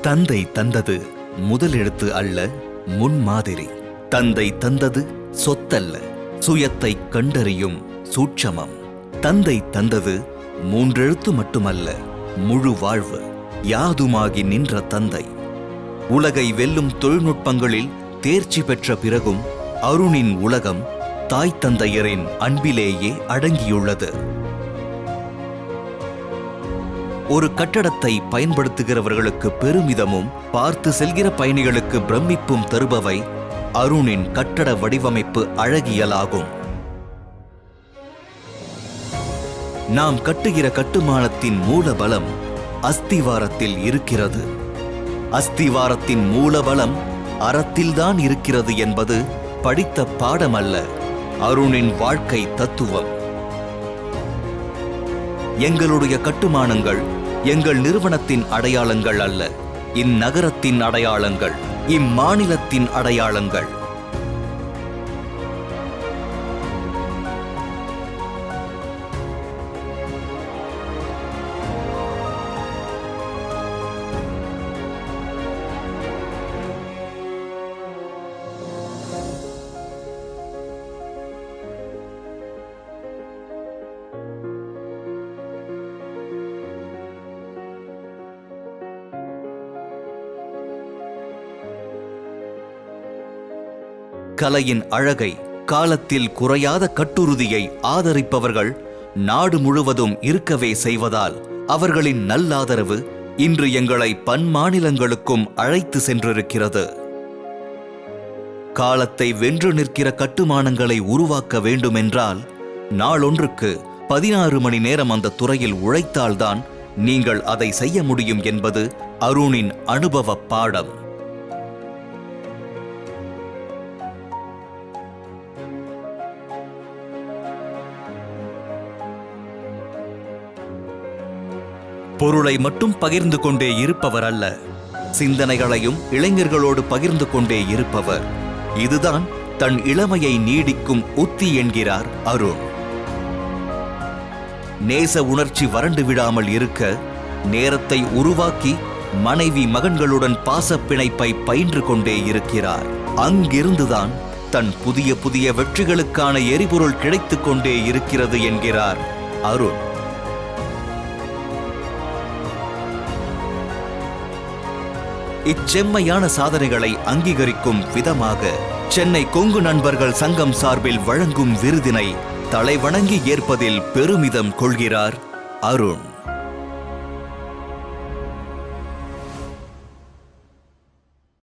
தந்தை தந்தது முதலெழுத்து அல்ல, முன்மாதிரி. தந்தை தந்தது சொத்தல்ல, சுயத்தை கண்டறியும் சூட்சமம். தந்தை தந்தது மூன்றெழுத்து மட்டுமல்ல, முழு வாழ்வு. யாதுமாகி நின்ற தந்தை. உலகை வெல்லும் தொழில்நுட்பங்களில் தேர்ச்சி பெற்ற பிறகும் அருணின் உலகம் தாய் தந்தையரின் அன்பிலேயே அடங்கியுள்ளது. ஒரு கட்டடத்தை பயன்படுத்துகிறவர்களுக்கு பெருமிதமும் பார்த்து செல்கிற பயணிகளுக்கு பிரமிப்பும் தருபவை அருணின் கட்டட வடிவமைப்பு அழகியலாகும். நாம் கட்டுகிற கட்டுமானத்தின் மூலபலம் அஸ்திவாரத்தில் இருக்கிறது. அஸ்திவாரத்தின் மூலபலம் அறத்தில்தான் இருக்கிறது என்பது படித்த பாடமல்ல, அருணின் வாழ்க்கை தத்துவம். எங்களுடைய கட்டுமானங்கள் எங்கள் நிறுவனத்தின் அடையாளங்கள் அல்ல, இந்நகரத்தின் அடையாளங்கள், இம்மாநிலத்தின் அடையாளங்கள். கலையின் அழகை, காலத்தில் குறையாத கட்டுறுதியை ஆதரிப்பவர்கள் நாடு முழுவதும் இருக்கவே செய்வதால் அவர்களின் நல்லாதரவு இன்று எங்களை பன்மாநிலங்களுக்கும் அழைத்து சென்றிருக்கிறது. காலத்தை வென்று நிற்கிற கட்டுமானங்களை உருவாக்க வேண்டுமென்றால் நாளொன்றுக்கு 16 மணி நேரம் அந்த துறையில் உழைத்தால்தான் நீங்கள் அதை செய்ய முடியும் என்பது அருணின் அனுபவ பாடம். பொருளை மட்டும் பகிர்ந்து கொண்டே இருப்பவர் அல்ல, சிந்தனைகளையும் இளைஞர்களோடு பகிர்ந்து கொண்டே இருப்பவர். இதுதான் தன் இளமையை நீடிக்கும் உத்தி என்கிறார் அருண். நேச உணர்ச்சி வறண்டு விடாமல் இருக்க நேரத்தை உருவாக்கி மனைவி மகன்களுடன் பாசப்பிணைப்பை பயின்று கொண்டே இருக்கிறார். அங்கிருந்துதான் தன் புதிய புதிய வெற்றிகளுக்கான எரிபொருள் கிடைத்துக் கொண்டே இருக்கிறது என்கிறார் அருண். இச்செம்மையான சாதனைகளை அங்கீகரிக்கும் விதமாக சென்னை கொங்கு நண்பர்கள் சங்கம் சார்பில் வழங்கும் விருதினை தலைவணங்கி ஏற்பதில் பெருமிதம் கொள்கிறார் அருண்.